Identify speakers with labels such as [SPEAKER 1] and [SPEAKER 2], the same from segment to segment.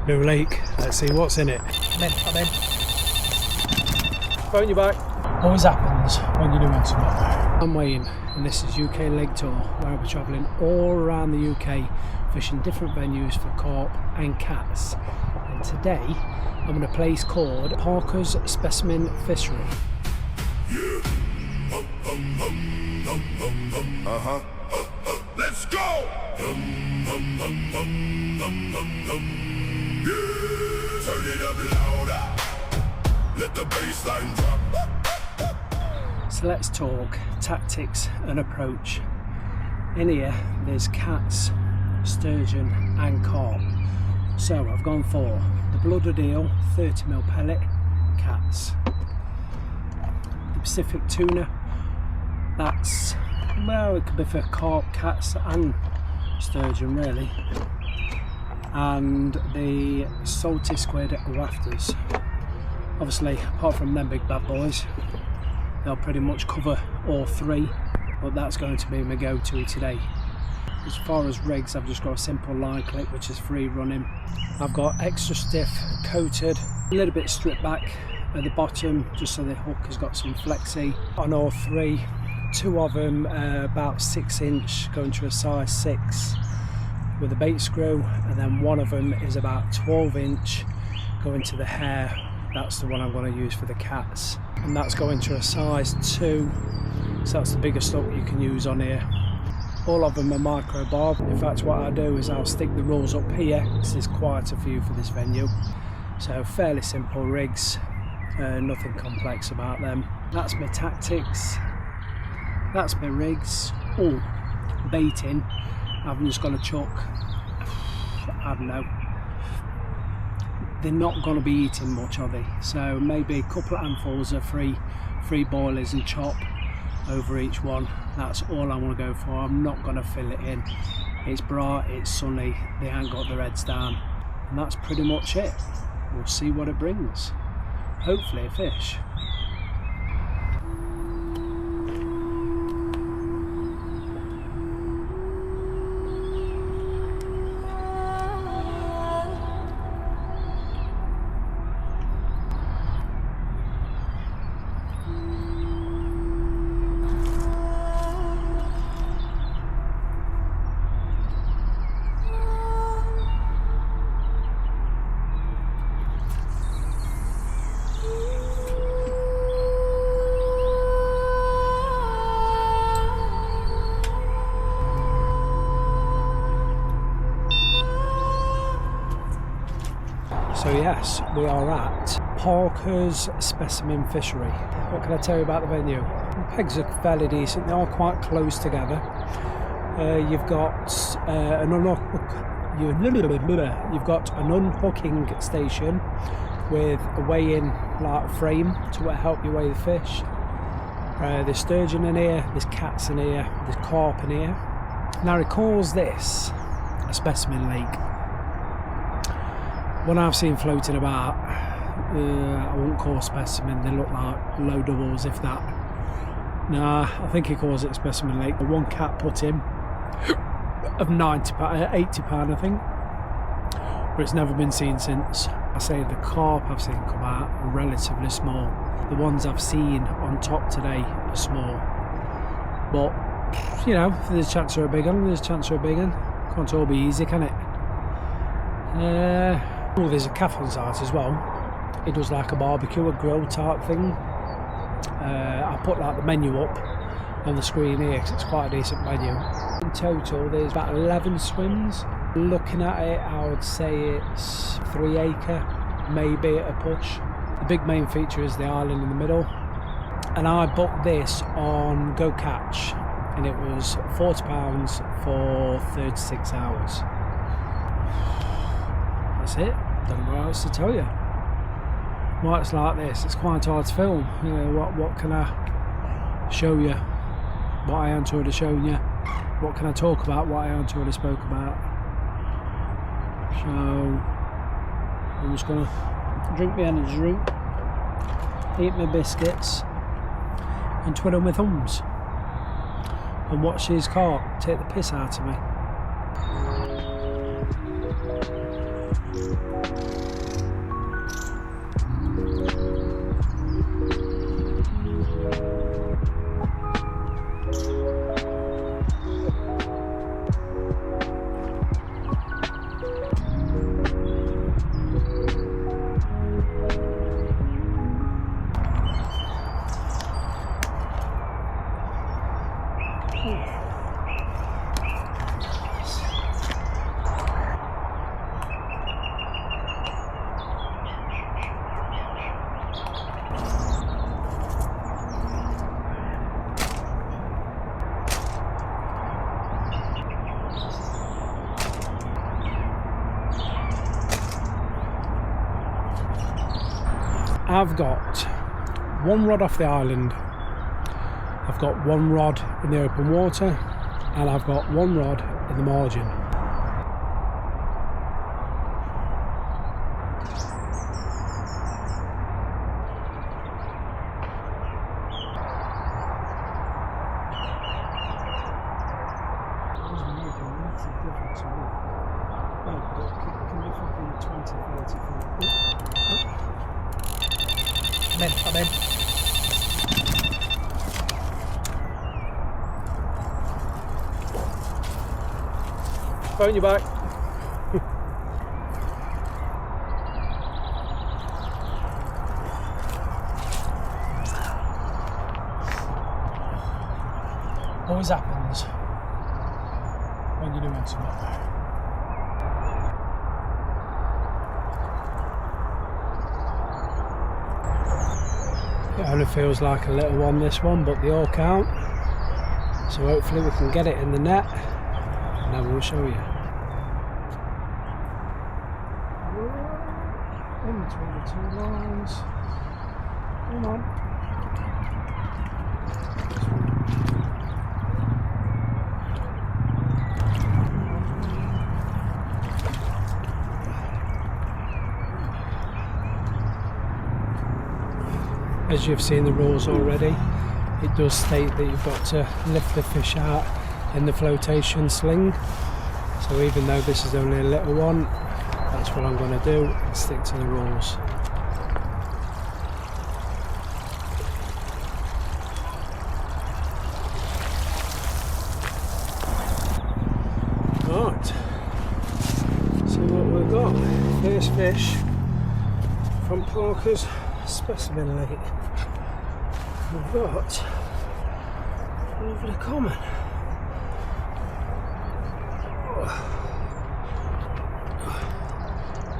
[SPEAKER 1] New lake, let's see what's in it. I'm in. Phone you back. Always happens when you're doing something. I'm Wayne and this is UK Lake Tour, where I'll be travelling all around the UK fishing different venues for carp and cats. And today I'm in a place called Parker's Specimen Fishery.
[SPEAKER 2] Let's go! Turn it up louder. Let the bass line drop.
[SPEAKER 1] So let's talk tactics and approach. In here there's cats, sturgeon and carp. So I've gone for the blooded eel 30mm pellet, cats. The Pacific tuna, that's, well, it could be for carp, cats and sturgeon really. And the salty squid rafters. Obviously, apart from them big bad boys, they'll pretty much cover all three, but that's going to be my go-to today. As far as rigs, I've just got a simple line clip which is free running. I've got extra stiff coated, a little bit stripped back at the bottom just so the hook has got some flexi on all three. Two of them about 6" going to a size 6 with a bait screw, and then one of them is about 12" going to the hair. That's the one I'm going to use for the cats, and that's going to a size 2, so that's the biggest hook you can use on here. All of them are micro barb. In fact, what I do is I'll stick the rules up here because there's quite a few for this venue, so fairly simple rigs, nothing complex about them. That's my tactics, that's my rigs. Oh, baiting, I've just got a chuck, I don't know, they're not going to be eating much, are they? So maybe a couple of handfuls of free boilers and chop over each one. That's all I want to go for. I'm not going to fill it in. It's bright, it's sunny, they ain't got their heads down, and that's pretty much it. We'll see what it brings. Hopefully a fish. So yes, we are at Parker's Specimen Fishery. What can I tell you about the venue? The pegs are fairly decent, they are quite close together. You've got an unhooking station with a weighing like frame to help you weigh the fish. There's sturgeon in here, there's cats in here, there's carp in here. Now he calls this a specimen lake. One I've seen floating about, I won't call specimen, they look like low doubles if that. Nah, I think he calls it a specimen lake. The one cat put in of £80 I think, but it's never been seen since. I say the carp I've seen come out are relatively small. The ones I've seen on top today are small, but you know, if there's a chance for a big one, there's a chance for a big one. Can't all be easy, can it? Oh, there's a calf on site as well. It does like a barbecue, a grill type thing. I put like the menu up on the screen here because it's quite a decent menu. In total there's about 11 swims. Looking at it, I would say it's 3 acre, maybe at a push. The big main feature is the island in the middle, and I booked this on Go Catch and it was £40 for 36 hours. That's it. Don't know what else to tell you. Why it's like this, it's quite hard to film. You know, what can I show you? What I haven't already shown you? What can I talk about? What I haven't already spoke about? So I'm just gonna drink my energy drink, eat my biscuits, and twiddle my thumbs, and watch these carp take the piss out of me. I've got one rod off the island, I've got one rod in the open water, and I've got one rod in the margin. I'm in. Phone you back. Always happens when you're doing something. It only feels like a little one, this one, but they all count. So hopefully we can get it in the net, and then we'll show you. In between the two lines. Come on. As you've seen the rules already, it does state that you've got to lift the fish out in the flotation sling. So even though this is only a little one, that's what I'm going to do, stick to the rules. Right, see what we've got. First fish from Parker's Specimen Lake. We've got lovely common.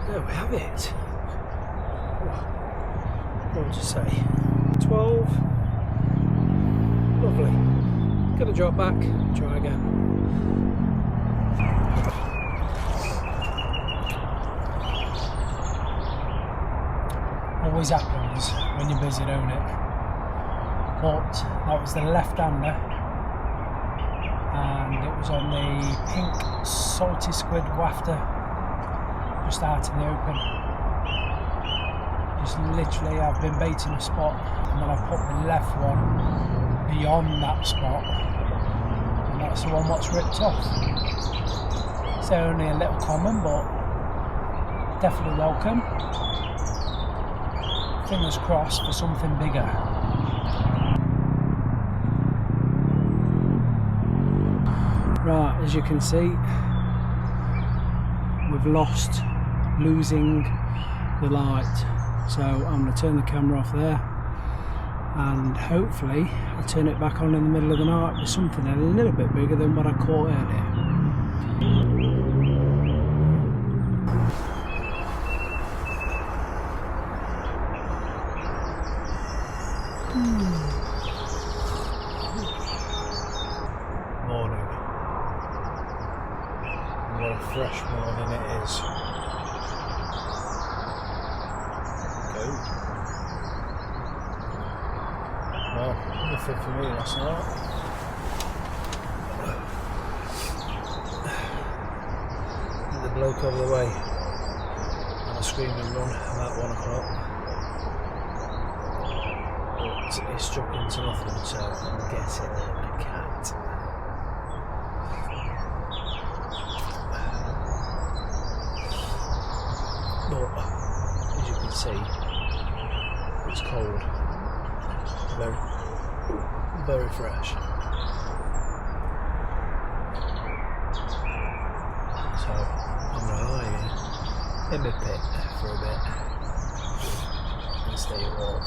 [SPEAKER 1] There we have it. What would you say? 12. Lovely. Gonna drop back, try again. Always happens when you're busy, don't it? But that was the left-hander, and it was on the pink salty squid wafter just out in the open. Just literally, I've been baiting a spot, and then I put the left one beyond that spot, and that's the one what's ripped off. It's only a little common, but definitely welcome. Fingers crossed for something bigger. Right, as you can see, we've losing the light. So I'm going to turn the camera off there, and hopefully I'll turn it back on in the middle of the night with something a little bit bigger than what I caught earlier. Morning. What a fresh morning it is. Good. Well, nothing for me last night. The bloke over the way had a screaming run about 1 o'clock. But it struck into nothing, so I'm guessing a cat. But as you can see, it's cold, very fresh. So I'm going to lie in my pit for a bit and stay warm.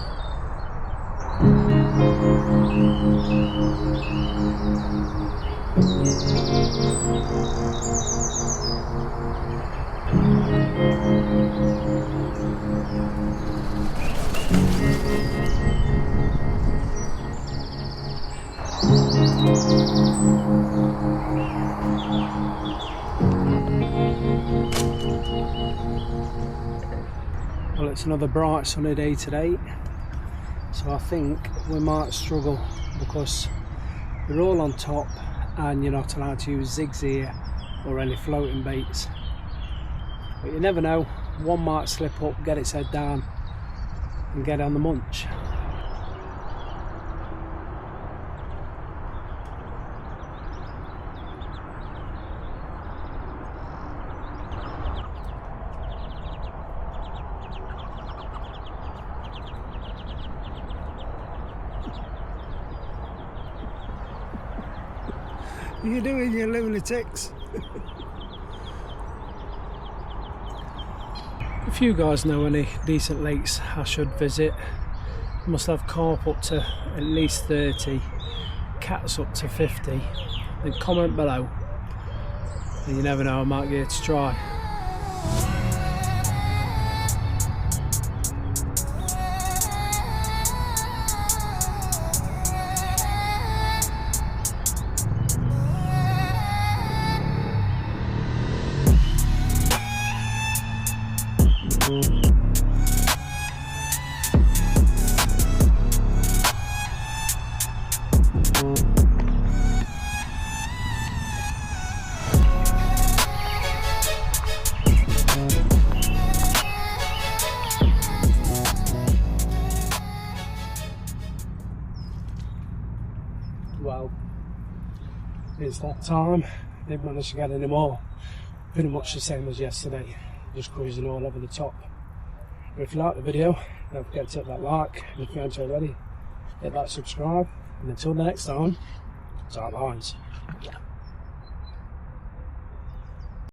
[SPEAKER 1] Well, it's another bright sunny day today, so I think we might struggle because they're all on top and you're not allowed to use zigs here or any floating baits. But you never know, one might slip up, get its head down and get on the munch. What are you doing, you lunatics? If you guys know any decent lakes I should visit, must have carp up to at least 30, cats up to 50, then comment below, and you never know, I might get to try. Well, it's that time. Didn't manage to get any more. Pretty much the same as yesterday, just cruising all over the top. But if you like the video, don't forget to hit that like, and if you haven't already, hit that subscribe, and until the next time, tight lines.